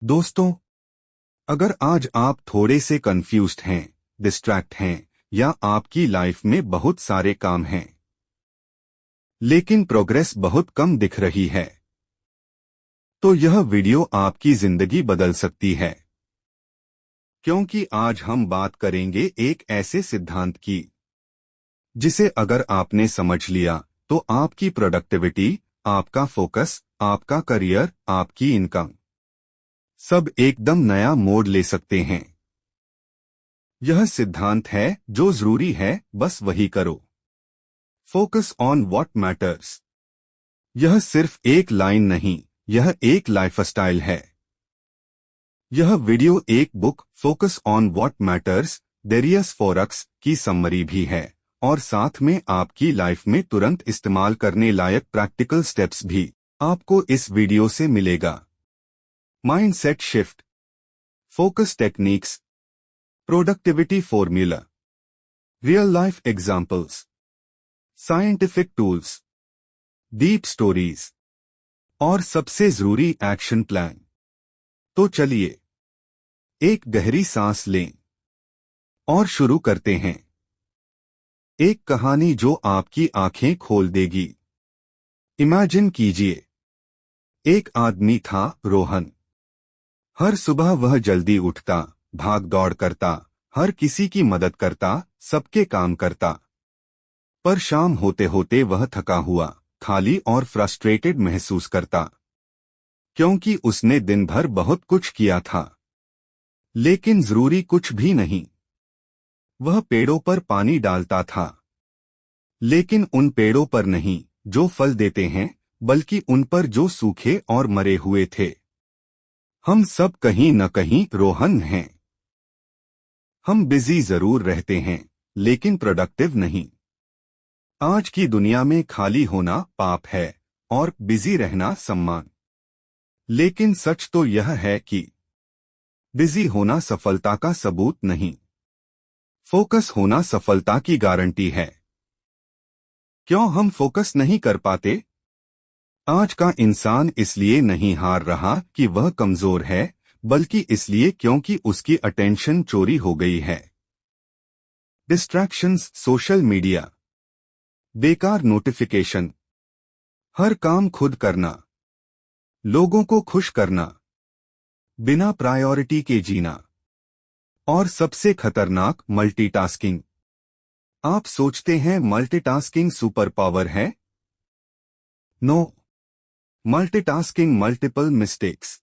दोस्तों, अगर आज आप थोड़े से कंफ्यूज्ड हैं, डिस्ट्रैक्ट हैं या आपकी लाइफ में बहुत सारे काम हैं लेकिन प्रोग्रेस बहुत कम दिख रही है, तो यह वीडियो आपकी जिंदगी बदल सकती है। क्योंकि आज हम बात करेंगे एक ऐसे सिद्धांत की जिसे अगर आपने समझ लिया तो आपकी प्रोडक्टिविटी, आपका फोकस, आपका करियर, आपकी इनकम सब एकदम नया मोड़ ले सकते हैं। यह सिद्धांत है जो जरूरी है बस वही करो। Focus on what matters. यह सिर्फ एक लाइन नहीं, यह एक लाइफस्टाइल है। यह वीडियो एक book focus on what matters Darius forex की समरी भी है और साथ में आपकी लाइफ में तुरंत इस्तेमाल करने लायक प्रैक्टिकल स्टेप्स भी आपको इस वीडियो से मिलेगा। Mindset shift, focus techniques, productivity formula, real life examples, scientific tools, deep stories और सबसे जरूरी एक्शन प्लान। तो चलिए एक गहरी सांस लें और शुरू करते हैं। एक कहानी जो आपकी आंखें खोल देगी। इमेजिन कीजिए, एक आदमी था, रोहन। हर सुबह वह जल्दी उठता, भाग दौड़ करता, हर किसी की मदद करता, सबके काम करता। पर शाम होते होते वह थका हुआ, खाली और फ्रस्ट्रेटेड महसूस करता, क्योंकि उसने दिन भर बहुत कुछ किया था लेकिन जरूरी कुछ भी नहीं। वह पेड़ों पर पानी डालता था, लेकिन उन पेड़ों पर नहीं जो फल देते हैं, बल्कि उन पर जो सूखे और मरे हुए थे। हम सब कहीं न कहीं रोहन हैं। हम बिजी जरूर रहते हैं लेकिन प्रोडक्टिव नहीं। आज की दुनिया में खाली होना पाप है और बिजी रहना सम्मान। लेकिन सच तो यह है कि बिजी होना सफलता का सबूत नहीं, फोकस होना सफलता की गारंटी है। क्यों हम फोकस नहीं कर पाते? आज का इंसान इसलिए नहीं हार रहा कि वह कमजोर है, बल्कि इसलिए क्योंकि उसकी अटेंशन चोरी हो गई है। डिस्ट्रैक्शंस, सोशल मीडिया, बेकार नोटिफिकेशन, हर काम खुद करना, लोगों को खुश करना, बिना प्रायोरिटी के जीना और सबसे खतरनाक मल्टीटास्किंग। आप सोचते हैं मल्टीटास्किंग सुपर पावर है? No, multitasking multiple mistakes.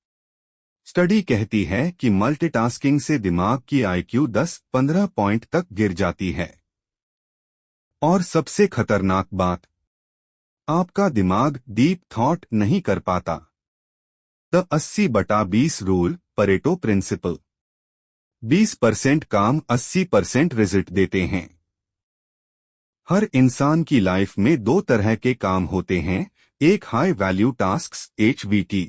Study कहती है कि मल्टीटास्किंग से दिमाग की आईक्यू 10-15 पॉइंट तक गिर जाती है। और सबसे खतरनाक बात, आपका दिमाग डीप थॉट नहीं कर पाता। The 80/20 rule, Pareto principal. 20% काम 80% रिजल्ट देते हैं। हर इंसान की लाइफ में दो तरह के काम होते हैं। एक हाई वैल्यू टास्क्स HVT,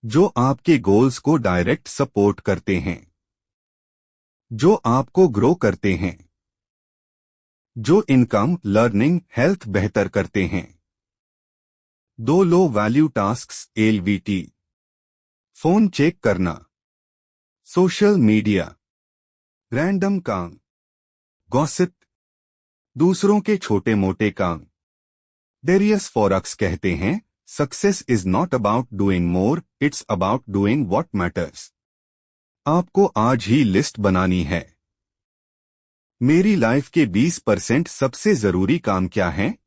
जो आपके गोल्स को डायरेक्ट सपोर्ट करते हैं, जो आपको ग्रो करते हैं, जो इनकम, लर्निंग, हेल्थ बेहतर करते हैं। दो low value tasks LVT, phone check करना, सोशल मीडिया, रैंडम काम, गॉसिप, दूसरों के छोटे मोटे काम। डेरियस फोरक्स कहते हैं, success is not about doing more, it's about doing what matters. आपको आज ही लिस्ट बनानी है। मेरी लाइफ के 20% सबसे जरूरी काम क्या हैं?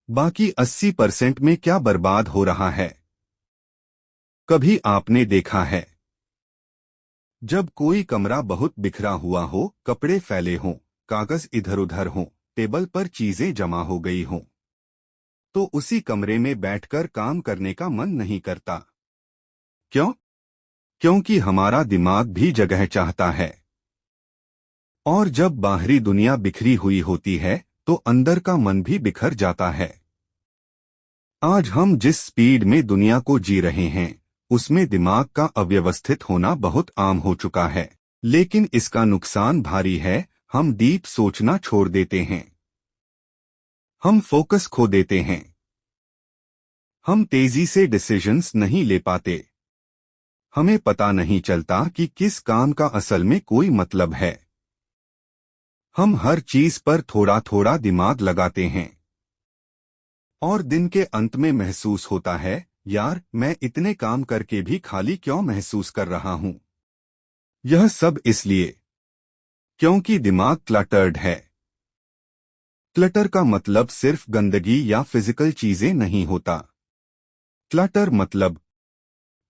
बाकी 80% में क्या बर्बाद हो रहा है? कभी आपने देखा है जब कोई कमरा बहुत बिखरा हुआ हो, कपड़े फैले हों, कागज इधर उधर हों, टेबल पर चीजें जमा हो गई हों, तो उसी कमरे में बैठकर काम करने का मन नहीं करता। क्यों? क्योंकि हमारा दिमाग भी जगह चाहता है। और जब बाहरी दुनिया बिखरी हुई होती है तो अंदर का मन भी बिखर जाता है। आज हम जिस स्पीड में दुनिया को जी रहे हैं उसमें दिमाग का अव्यवस्थित होना बहुत आम हो चुका है। लेकिन इसका नुकसान भारी है। हम डीप सोचना छोड़ देते हैं, हम फोकस खो देते हैं, हम तेजी से डिसीजंस नहीं ले पाते, हमें पता नहीं चलता कि किस काम का असल में कोई मतलब है। हम हर चीज पर थोड़ा थोड़ा दिमाग लगाते हैं और दिन के अंत में महसूस होता है, यार मैं इतने काम करके भी खाली क्यों महसूस कर रहा हूं। यह सब इसलिए क्योंकि दिमाग क्लटर्ड है। क्लटर का मतलब सिर्फ गंदगी या फिजिकल चीजें नहीं होता। क्लटर मतलब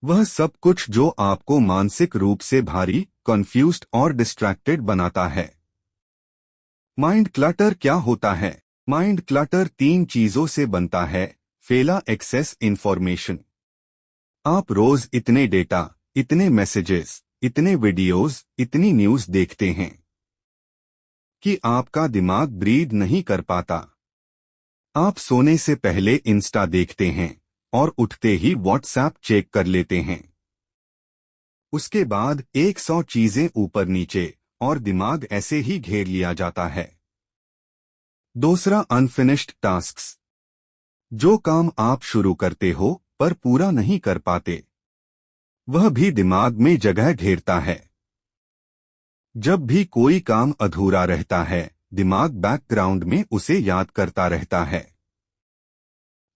वह सब कुछ जो आपको मानसिक रूप से भारी, कन्फ्यूज्ड और डिस्ट्रैक्टेड बनाता है। माइंड क्लटर क्या होता है? माइंड क्लटर 3 चीजों से बनता है। फेला एक्सेस इंफॉर्मेशन। आप रोज इतने डेटा, इतने मैसेजेस, इतने वीडियोस, इतनी न्यूज देखते हैं कि आपका दिमाग ब्रीद नहीं कर पाता। आप सोने से पहले इंस्टा देखते हैं और उठते ही व्हाट्सएप चेक कर लेते हैं। उसके बाद 100 चीजें ऊपर नीचे और दिमाग ऐसे ही घेर लिया जाता है। दूसरा, अनफिनिश्ड टास्क्स। जो काम आप शुरू करते हो पर पूरा नहीं कर पाते, वह भी दिमाग में जगह घेरता है। जब भी कोई काम अधूरा रहता है, दिमाग बैकग्राउंड में उसे याद करता रहता है।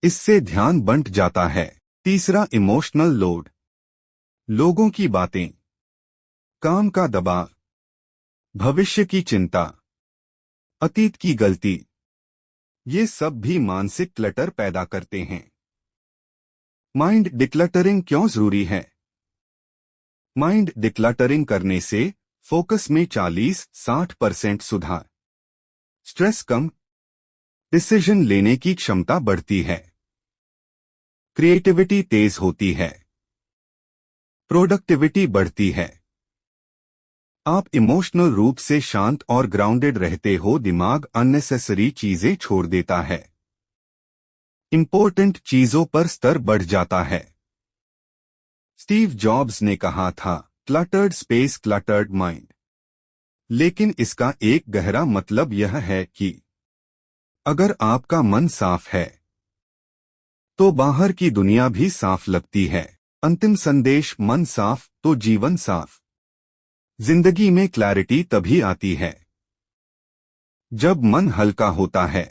इससे ध्यान बंट जाता है। तीसरा, इमोशनल लोड। लोगों की बातें, काम का दबाव, भविष्य की चिंता, अतीत की गलती, ये सब भी मानसिक क्लटर पैदा करते हैं। माइंड डिक्लटरिंग क्यों जरूरी है? माइंड डिक्लटरिंग करने से फोकस में 40-60% सुधार, स्ट्रेस कम, डिसीजन लेने की क्षमता बढ़ती है, क्रिएटिविटी तेज होती है, प्रोडक्टिविटी बढ़ती है। आप इमोशनल रूप से शांत और ग्राउंडेड रहते हो, दिमाग अननेसेसरी चीजें छोड़ देता है, इंपॉर्टेंट चीजों पर स्तर बढ़ जाता है। स्टीव जॉब्स ने कहा था, क्लटर्ड स्पेस क्लटर्ड माइंड। लेकिन इसका एक गहरा मतलब यह है कि अगर आपका मन साफ है तो बाहर की दुनिया भी साफ लगती है। अंतिम संदेश, मन साफ तो जीवन साफ। जिंदगी में क्लैरिटी तभी आती है जब मन हल्का होता है।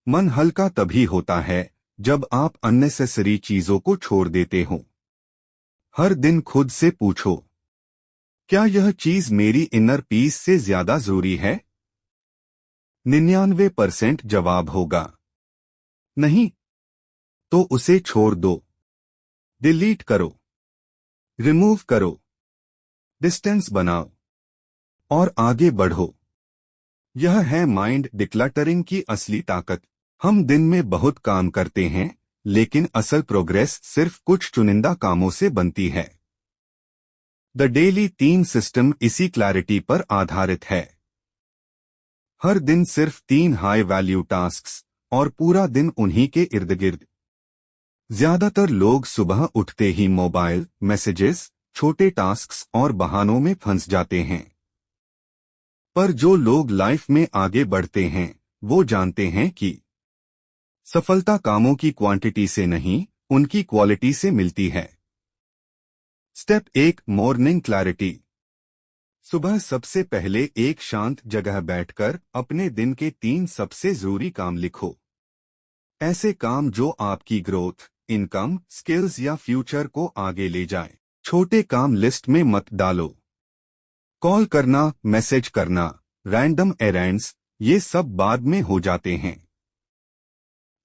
मन हल्का तभी होता है जब आप अननेसेसरी चीजों को छोड़ देते हो। हर दिन खुद से पूछो, क्या यह चीज मेरी इनर पीस से ज्यादा जरूरी है? 99% जवाब होगा नहीं। तो उसे छोड़ दो, डिलीट करो, रिमूव करो, डिस्टेंस बनाओ और आगे बढ़ो। यह है माइंड डिक्लटरिंग की असली ताकत। हम दिन में बहुत काम करते हैं, लेकिन असल प्रोग्रेस सिर्फ कुछ चुनिंदा कामों से बनती है। द डेली 3 सिस्टम इसी क्लैरिटी पर आधारित है। हर दिन सिर्फ 3 हाई वैल्यू टास्क्स और पूरा दिन उन्हीं के इर्द गिर्द। ज्यादातर लोग सुबह उठते ही मोबाइल, मैसेजेस, छोटे टास्क्स और बहानों में फंस जाते हैं। पर जो लोग लाइफ में आगे बढ़ते हैं, वो जानते हैं कि सफलता कामों की क्वांटिटी से नहीं, उनकी क्वालिटी से मिलती है। Step 1, morning clarity. सुबह सबसे पहले एक शांत जगह बैठकर अपने दिन के 3 सबसे जरूरी काम लिखो। ऐसे काम जो आपकी ग्रोथ, इनकम, स्किल्स या फ्यूचर को आगे ले जाए। छोटे काम लिस्ट में मत डालो। कॉल करना, मैसेज करना, रैंडम एरेंड्स, ये सब बाद में हो जाते हैं।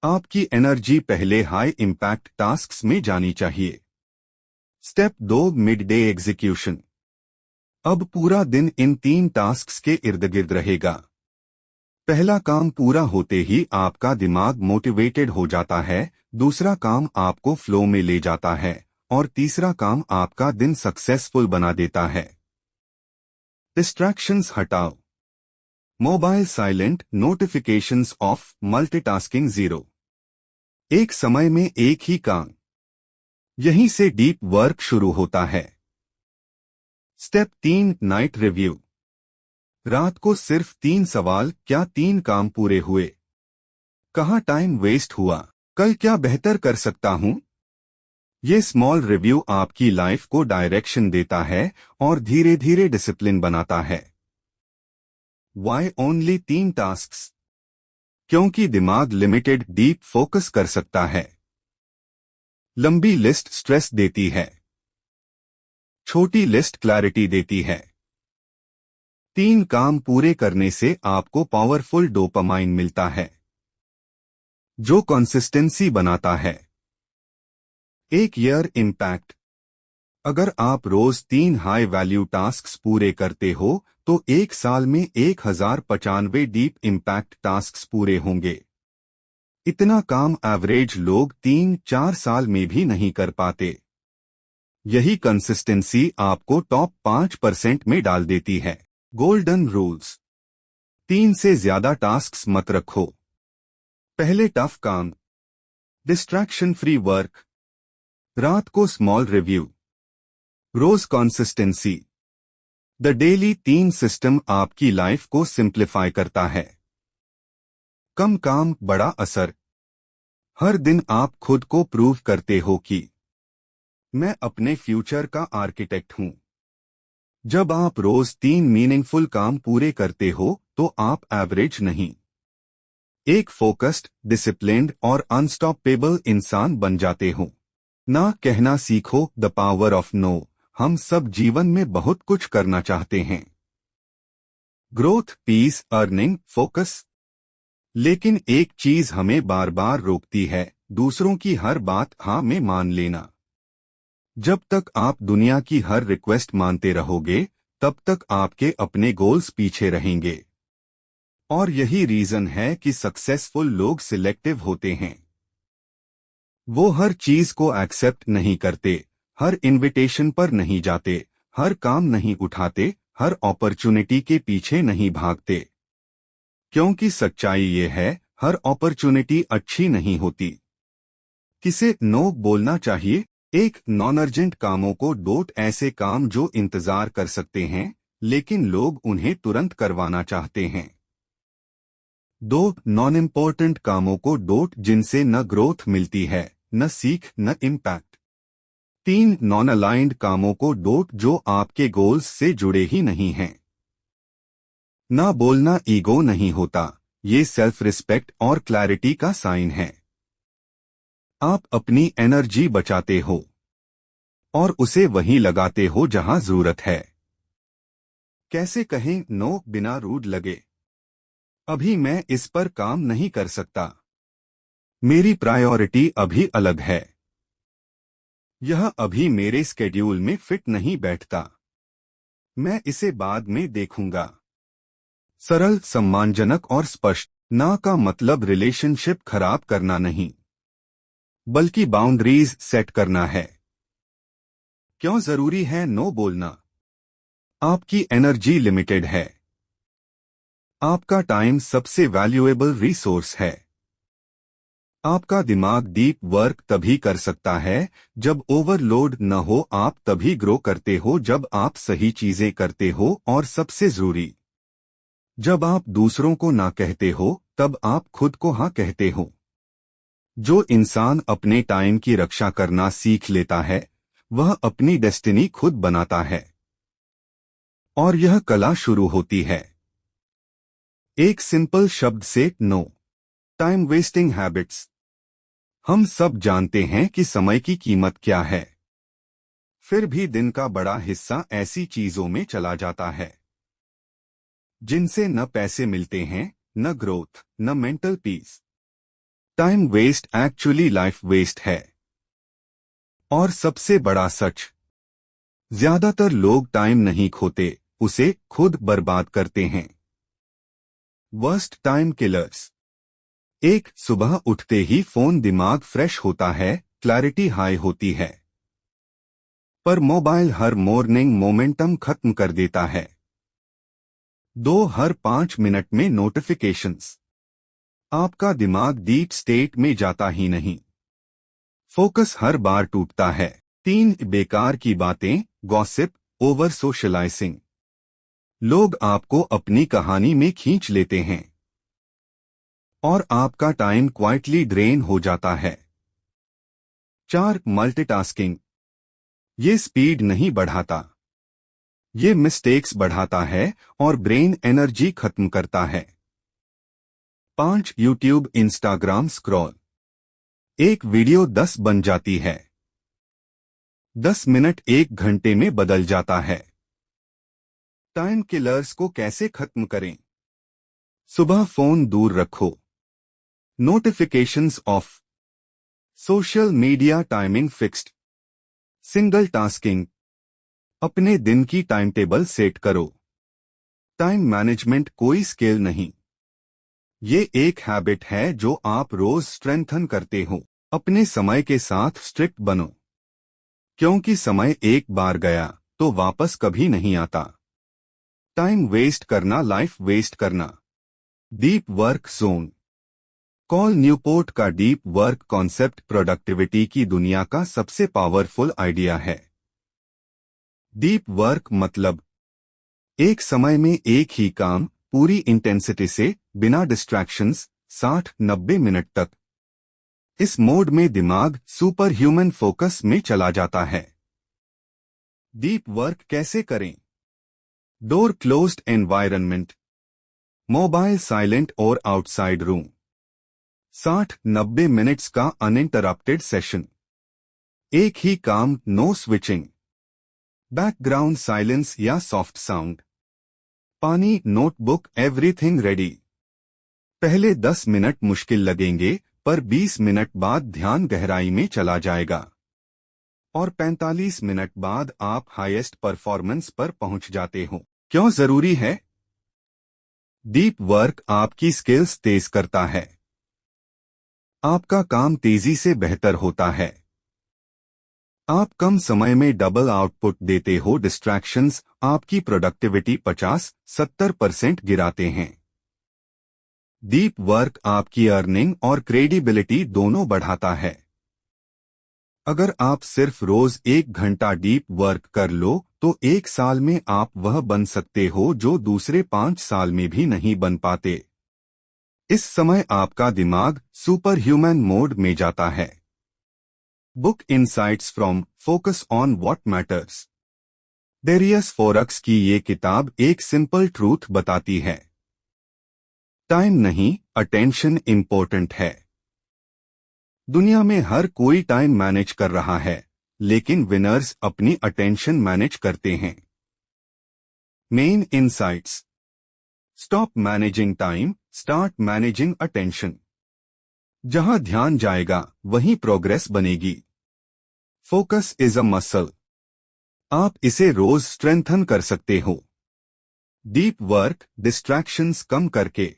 आपकी एनर्जी पहले हाई इंपैक्ट टास्क्स में जानी चाहिए। Step 2, mid day execution. अब पूरा दिन इन 3 टास्क्स के इर्द गिर्द रहेगा। पहला काम पूरा होते ही आपका दिमाग मोटिवेटेड हो जाता है, दूसरा काम आपको फ्लो में ले जाता है और तीसरा काम आपका दिन सक्सेसफुल बना देता है। डिस्ट्रैक्शंस हटाओ। Mobile silent, notifications of, multitasking zero. एक समय में एक ही काम। यहीं से डीप वर्क शुरू होता है। Step 3, night review. रात को सिर्फ 3 सवाल, क्या 3 काम पूरे हुए? कहाँ टाइम वेस्ट हुआ? कल क्या बेहतर कर सकता हूँ? ये स्मॉल रिव्यू आपकी लाइफ को डायरेक्शन देता है और धीरे धीरे डिसिप्लिन बनाता है। Why only 3 tasks? क्योंकि दिमाग लिमिटेड डीप फोकस कर सकता है। लंबी लिस्ट स्ट्रेस देती है, छोटी लिस्ट क्लैरिटी देती है। 3 काम पूरे करने से आपको पावरफुल डोपामाइन मिलता है, जो कंसिस्टेंसी बनाता है। 1 ईयर इम्पैक्ट। अगर आप रोज 3 हाई वैल्यू टास्क्स पूरे करते हो तो 1 साल में 1095 डीप इम्पैक्ट टास्क्स पूरे होंगे। इतना काम एवरेज लोग 3-4 साल में भी नहीं कर पाते। यही कंसिस्टेंसी आपको टॉप 5% में डाल देती है। Golden rules. 3 से ज्यादा टास्क्स मत रखो। पहले टफ काम, डिस्ट्रैक्शन फ्री वर्क, रात को स्मॉल रिव्यू, रोज कंसिस्टेंसी। द डेली 3 सिस्टम आपकी लाइफ को सिंप्लीफाई करता है। कम काम, बड़ा असर। हर दिन आप खुद को प्रूव करते हो कि मैं अपने फ्यूचर का आर्किटेक्ट हूं। जब आप रोज 3 मीनिंगफुल काम पूरे करते हो तो आप एवरेज नहीं, एक फोकस्ड, डिसिप्लिन्ड और अनस्टॉपेबल इंसान बन जाते हो। ना कहना सीखो, द पावर ऑफ नो। हम सब जीवन में बहुत कुछ करना चाहते हैं, ग्रोथ, पीस, अर्निंग, फोकस। लेकिन एक चीज हमें बार बार रोकती है, दूसरों की हर बात हाँ में मान लेना। जब तक आप दुनिया की हर रिक्वेस्ट मानते रहोगे तब तक आपके अपने गोल्स पीछे रहेंगे। और यही रीजन है कि सक्सेसफुल लोग सिलेक्टिव होते हैं। वो हर चीज को एक्सेप्ट नहीं करते, हर इनविटेशन पर नहीं जाते, हर काम नहीं उठाते, हर अपॉर्चुनिटी के पीछे नहीं भागते। क्योंकि सच्चाई ये है, हर अपॉर्चुनिटी अच्छी नहीं होती। किसे नो बोलना चाहिए? 1 नॉन अर्जेंट कामों को डोट, ऐसे काम जो इंतजार कर सकते हैं लेकिन लोग उन्हें तुरंत करवाना चाहते हैं। 2 नॉन इम्पोर्टेंट कामों को डोट, जिनसे न ग्रोथ मिलती है, न सीख, न इम्पैक्ट। 3 नॉन अलाइंड कामों को डोट, जो आपके गोल्स से जुड़े ही नहीं हैं। ना बोलना ईगो नहीं होता, ये सेल्फ रिस्पेक्ट और क्लैरिटी का साइन है। आप अपनी एनर्जी बचाते हो और उसे वहीं लगाते हो जहां जरूरत है। कैसे कहें नो बिना रूड लगे? अभी मैं इस पर काम नहीं कर सकता, मेरी प्रायोरिटी अभी अलग है, यह अभी मेरे स्केड्यूल में फिट नहीं बैठता, मैं इसे बाद में देखूंगा। सरल, सम्मानजनक और स्पष्ट। ना का मतलब रिलेशनशिप खराब करना नहीं, बल्कि बाउंड्रीज सेट करना है। क्यों जरूरी है नो बोलना? आपकी एनर्जी लिमिटेड है, आपका टाइम सबसे वैल्यूएबल रिसोर्स है। आपका दिमाग डीप वर्क तभी कर सकता है जब ओवरलोड न हो। आप तभी ग्रो करते हो जब आप सही चीजें करते हो, और सबसे जरूरी, जब आप दूसरों को ना कहते हो तब आप खुद को हाँ कहते हो। जो इंसान अपने टाइम की रक्षा करना सीख लेता है वह अपनी डेस्टिनी खुद बनाता है। और यह कला शुरू होती है एक सिंपल शब्द से, नो। Time wasting habits. हम सब जानते हैं कि समय की कीमत क्या है, फिर भी दिन का बड़ा हिस्सा ऐसी चीजों में चला जाता है जिनसे न पैसे मिलते हैं, न ग्रोथ, न mental peace. Time waste actually life waste है। और सबसे बड़ा सच, ज्यादातर लोग टाइम नहीं खोते, उसे खुद बर्बाद करते हैं। Worst time killers. 1 सुबह उठते ही फोन, दिमाग फ्रेश होता है, क्लैरिटी हाई होती है, पर मोबाइल हर मॉर्निंग मोमेंटम खत्म कर देता है। 2 हर 5 मिनट में नोटिफिकेशंस, आपका दिमाग डीप स्टेट में जाता ही नहीं, फोकस हर बार टूटता है। 3 बेकार की बातें, गॉसिप, ओवर सोशलाइजिंग। लोग आपको अपनी कहानी में खींच लेते हैं और आपका टाइम क्वाइटली ड्रेन हो जाता है। 4. मल्टीटास्किंग। ये स्पीड नहीं बढ़ाता, ये मिस्टेक्स बढ़ाता है और ब्रेन एनर्जी खत्म करता है। 5. YouTube Instagram scroll. एक वीडियो 10 बन जाती है, 10 मिनट 1 घंटे में बदल जाता है। टाइम किलर्स को कैसे खत्म करें? सुबह फोन दूर रखो, notifications of, social media timing fixed, single tasking. अपने दिन की टाइम टेबल सेट करो। टाइम मैनेजमेंट कोई स्किल नहीं, ये एक हैबिट है जो आप रोज स्ट्रेंथन करते हो। अपने समय के साथ स्ट्रिक्ट बनो, क्योंकि समय एक बार गया तो वापस कभी नहीं आता। टाइम वेस्ट करना लाइफ वेस्ट करना। Deep work zone. Call Newport का डीप वर्क कॉन्सेप्ट प्रोडक्टिविटी की दुनिया का सबसे पावरफुल आइडिया है। डीप वर्क मतलब एक समय में एक ही काम पूरी इंटेंसिटी से बिना डिस्ट्रैक्शंस 60-90 मिनट तक। इस मोड में दिमाग सुपर ह्यूमन फोकस में चला जाता है। डीप वर्क कैसे करें? Door closed environment, mobile silent और आउटसाइड रूम। 60-90 मिनट्स का अनइंटरप्टेड सेशन। एक ही काम, नो स्विचिंग। बैकग्राउंड साइलेंस या सॉफ्ट साउंड। पानी, नोटबुक, एवरीथिंग रेडी। पहले 10 मिनट मुश्किल लगेंगे, पर 20 मिनट बाद ध्यान गहराई में चला जाएगा और 45 मिनट बाद आप हाईएस्ट परफॉर्मेंस पर पहुंच जाते हो। क्यों जरूरी है? डीप वर्क आपकी स्किल्स तेज करता है, आपका काम तेजी से बेहतर होता है, आप कम समय में डबल आउटपुट देते हो। डिस्ट्रैक्शंस आपकी प्रोडक्टिविटी 50-70% गिराते हैं। डीप वर्क आपकी अर्निंग और क्रेडिबिलिटी दोनों बढ़ाता है। अगर आप सिर्फ रोज 1 घंटा डीप वर्क कर लो तो 1 साल में आप वह बन सकते हो जो दूसरे 5 साल में भी नहीं बन पाते। इस समय आपका दिमाग सुपर ह्यूमन मोड में जाता है। Book insights from focus on what matters. Darius forex की ये किताब एक सिंपल ट्रूथ बताती है, टाइम नहीं, अटेंशन इंपॉर्टेंट है। दुनिया में हर कोई टाइम मैनेज कर रहा है, लेकिन विनर्स अपनी अटेंशन मैनेज करते हैं। Main insights. Stop managing time, start managing attention. जहां ध्यान जाएगा वहीं प्रोग्रेस बनेगी। फोकस इज अ मसल, आप इसे रोज स्ट्रेंथन कर सकते हो। डीप वर्क डिस्ट्रैक्शंस कम करके।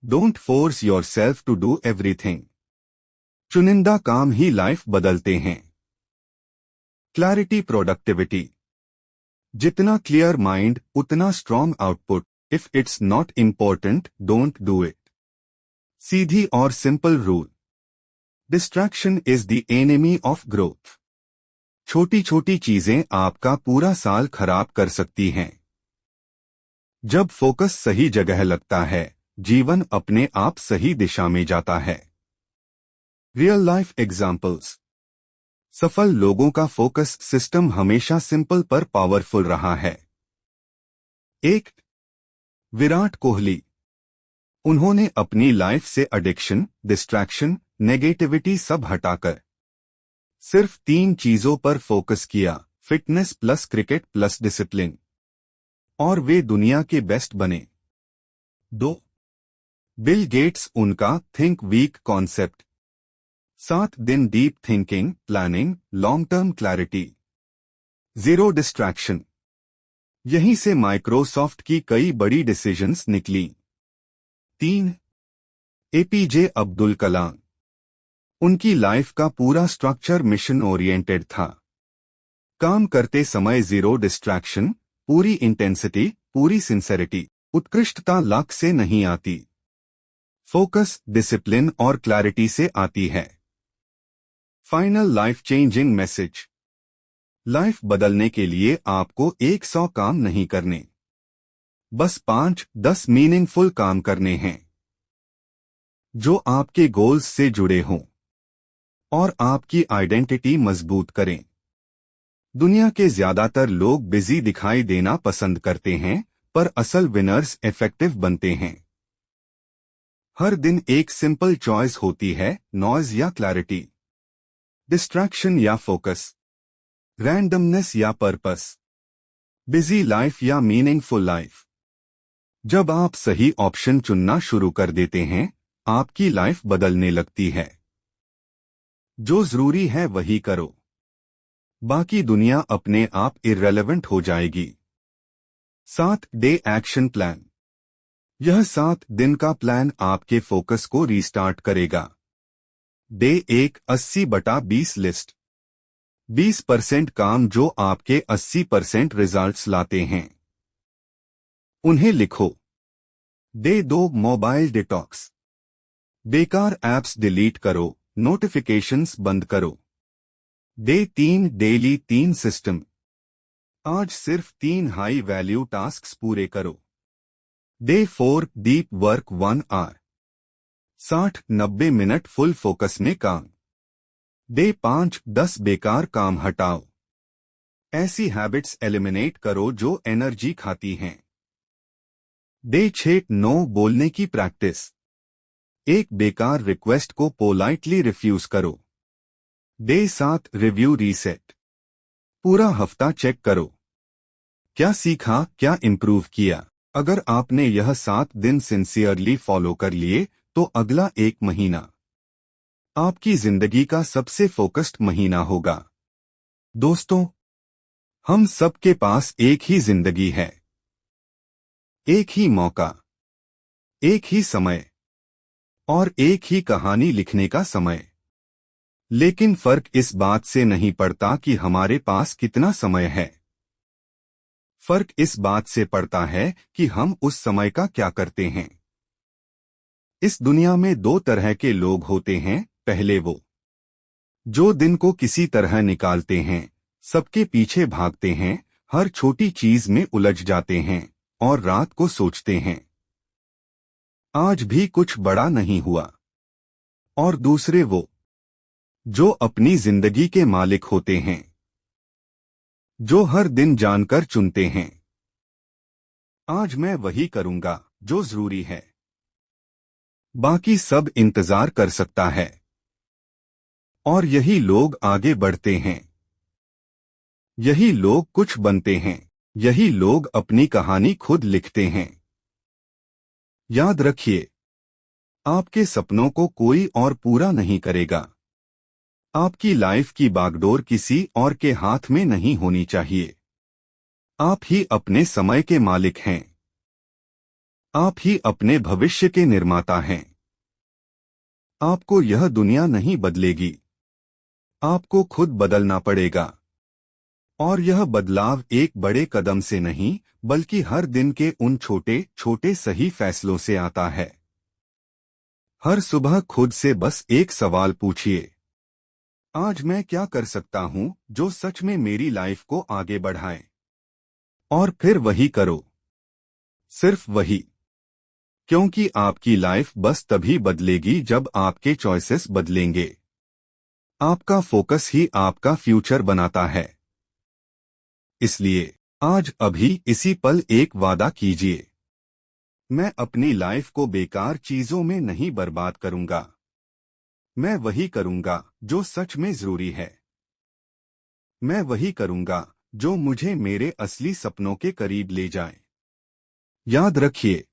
Don't force yourself to do everything, चुनिंदा काम ही लाइफ बदलते हैं। Clarity productivity. जितना क्लियर माइंड उतना strong output. If it's not important don't do it. सीधी और simple rule. Distraction is the enemy of growth. छोटी छोटी चीजें आपका पूरा साल खराब कर सकती हैं। जब फोकस सही जगह लगता है जीवन अपने आप सही दिशा में जाता है। Real life examples. सफल लोगों का फोकस सिस्टम हमेशा सिंपल पर पावरफुल रहा है। 1. विराट कोहली। उन्होंने अपनी लाइफ से एडिक्शन, डिस्ट्रैक्शन, नेगेटिविटी सब हटाकर सिर्फ 3 चीजों पर फोकस किया, fitness plus cricket plus discipline, और वे दुनिया के बेस्ट बने। 2. Bill Gates. उनका थिंक वीक कॉन्सेप्ट। 7 दिन deep thinking, planning, long term clarity, 0 distraction. यहीं से माइक्रोसॉफ्ट की कई बड़ी डिसीजंस निकली। 3. एपीजे अब्दुल कलाम। उनकी लाइफ का पूरा स्ट्रक्चर मिशन ओरिएंटेड था। काम करते समय 0 डिस्ट्रैक्शन, पूरी इंटेंसिटी, पूरी सिंसेरिटी। उत्कृष्टता लक से नहीं आती, फोकस, डिसिप्लिन और क्लैरिटी से आती है। Final life changing message. Life बदलने के लिए आपको 100 काम नहीं करने, बस 5-10 मीनिंगफुल काम करने हैं जो आपके गोल्स से जुड़े हों। और आपकी आइडेंटिटी मजबूत करें। दुनिया के ज्यादातर लोग बिजी दिखाई देना पसंद करते हैं, पर असल विनर्स इफेक्टिव बनते हैं। हर दिन एक सिंपल चॉइस होती है, नॉइज या क्लैरिटी, डिस्ट्रैक्शन या फोकस, रैंडमनेस या पर्पस, बिजी लाइफ या मीनिंगफुल लाइफ। जब आप सही ऑप्शन चुनना शुरू कर देते हैं, आपकी लाइफ बदलने लगती है। जो जरूरी है वही करो, बाकी दुनिया अपने आप इररेलेवेंट हो जाएगी। 7 डे एक्शन प्लान। यह 7 दिन का प्लान आपके फोकस को रीस्टार्ट करेगा। Day 1 80/20 list. 20% काम जो आपके 80% रिजल्ट्स लाते हैं, उन्हें लिखो। Day 2 mobile detox. बेकार ऐप्स डिलीट करो, नोटिफिकेशंस बंद करो। Day 3 daily 3 system. आज सिर्फ 3 हाई वैल्यू टास्क्स पूरे करो। Day 4 deep work 1 hour. 60-90 minute full focus में काम। डे 5 10 बेकार काम हटाओ। ऐसी हैबिट्स एलिमिनेट करो जो एनर्जी खाती हैं। डे 6 नो बोलने की प्रैक्टिस। एक बेकार रिक्वेस्ट को पोलाइटली रिफ्यूज करो। Day 7 review reset. पूरा हफ्ता चेक करो, क्या सीखा, क्या इंप्रूव किया। अगर आपने यह 7 दिन सिंसियरली फॉलो कर लिए, तो अगला 1 महीना आपकी जिंदगी का सबसे फोकस्ड महीना होगा। दोस्तों, हम सबके पास एक ही जिंदगी है, एक ही मौका, एक ही समय और एक ही कहानी लिखने का समय। लेकिन फर्क इस बात से नहीं पड़ता कि हमारे पास कितना समय है। फर्क इस बात से पड़ता है कि हम उस समय का क्या करते हैं। इस दुनिया में 2 तरह के लोग होते हैं। पहले वो जो दिन को किसी तरह निकालते हैं, सबके पीछे भागते हैं, हर छोटी चीज में उलझ जाते हैं और रात को सोचते हैं, आज भी कुछ बड़ा नहीं हुआ। और दूसरे वो जो अपनी जिंदगी के मालिक होते हैं, जो हर दिन जानकर चुनते हैं, आज मैं वही करूंगा जो जरूरी है, बाकी सब इंतजार कर सकता है। और यही लोग आगे बढ़ते हैं, यही लोग कुछ बनते हैं, यही लोग अपनी कहानी खुद लिखते हैं। याद रखिए, आपके सपनों को कोई और पूरा नहीं करेगा। आपकी लाइफ की बागडोर किसी और के हाथ में नहीं होनी चाहिए। आप ही अपने समय के मालिक हैं। आप ही अपने भविष्य के निर्माता हैं। आपको यह दुनिया नहीं बदलेगी, आपको खुद बदलना पड़ेगा। और यह बदलाव एक बड़े कदम से नहीं, बल्कि हर दिन के उन छोटे छोटे सही फैसलों से आता है। हर सुबह खुद से बस एक सवाल पूछिए, आज मैं क्या कर सकता हूं जो सच में मेरी लाइफ को आगे बढ़ाए। और फिर वही करो, सिर्फ वही। क्योंकि आपकी लाइफ बस तभी बदलेगी जब आपके चॉइसेस बदलेंगे। आपका फोकस ही आपका फ्यूचर बनाता है। इसलिए आज अभी इसी पल एक वादा कीजिए, मैं अपनी लाइफ को बेकार चीजों में नहीं बर्बाद करूंगा। मैं वही करूंगा जो सच में जरूरी है। मैं वही करूंगा जो मुझे मेरे असली सपनों के करीब ले जाए। याद रखिए,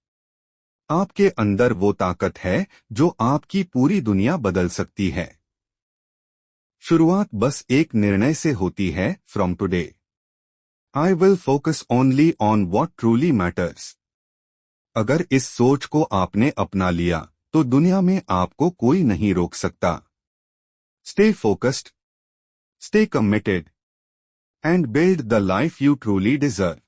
आपके अंदर वो ताकत है जो आपकी पूरी दुनिया बदल सकती है। शुरुआत बस एक निर्णय से होती है। From today I will focus only on what truly matters. अगर इस सोच को आपने अपना लिया, तो दुनिया में आपको कोई नहीं रोक सकता। Stay focused, stay committed, and build the life you truly deserve.